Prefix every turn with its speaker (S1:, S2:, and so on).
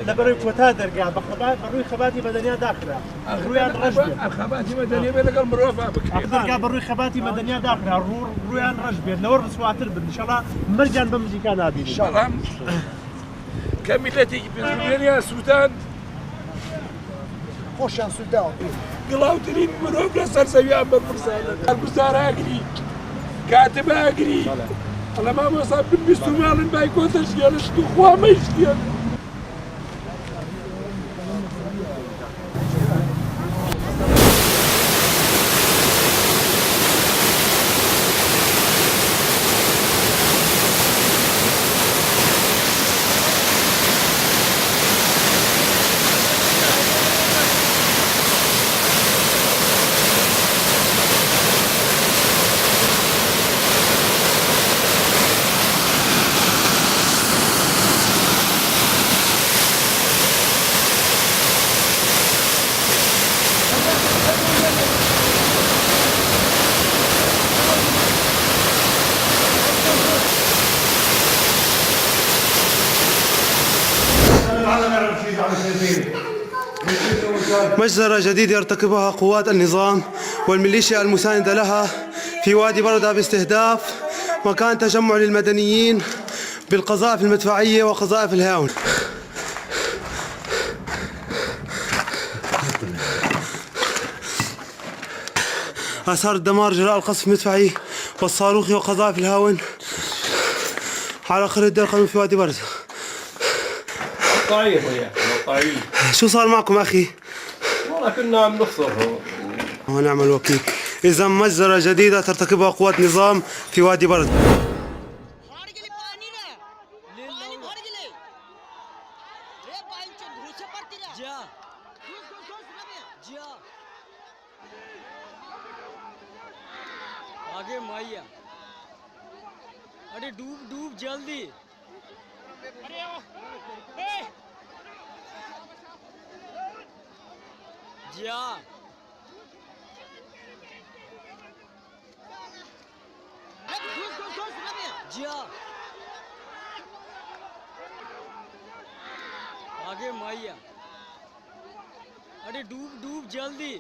S1: لبروی کوتا دەرگا بەڕووی خەباتی مەدەنیا داخرا ڕویان ڕەش بێت
S2: خەباتی مەدەنیە بێت لەگەڵ مرۆڤ بکرێت
S1: دەرگا بەڕووی خەباتی مەدەنیا داخرا ڕویان ڕەش بێت لەوە ڕسواتر بن ئینشەڵا مەرجان بە مزیکا نابینی
S2: بەڵام کە میلەتێکی پێشبێنیان سوودان
S1: خۆشیان سووداوە
S2: گڵاوترین مرۆڤ لەسەر زەویان بەرپرسانە هەربزاراگری کاتباگری ئەڵە مامۆستا بنویست و ماڵن بای کۆتەشگێنشت و خوامەیشتێن
S3: مجزرة جديدة يرتكبها قوات النظام والميليشيا المساندة لها في وادي بردة باستهداف مكان تجمع للمدنيين بالقذائف المدفعية وقذائف الهاون. آثار الدمار جراء القصف المدفعي والصاروخي وقذائف الهاون على قرية دير قانون في وادي بردة.
S4: طيب يا طيب.
S3: شو صار معكم أخي؟
S4: والله كنا عم نفطر
S3: ونعم الوكيل. إذا مجزرة جديدة ترتكبها قوات نظام في وادي برد.
S5: आगे माइया अरे डूब डूब जल्दी जिया जिया आगे माइया अरे डूब डूब जल्दी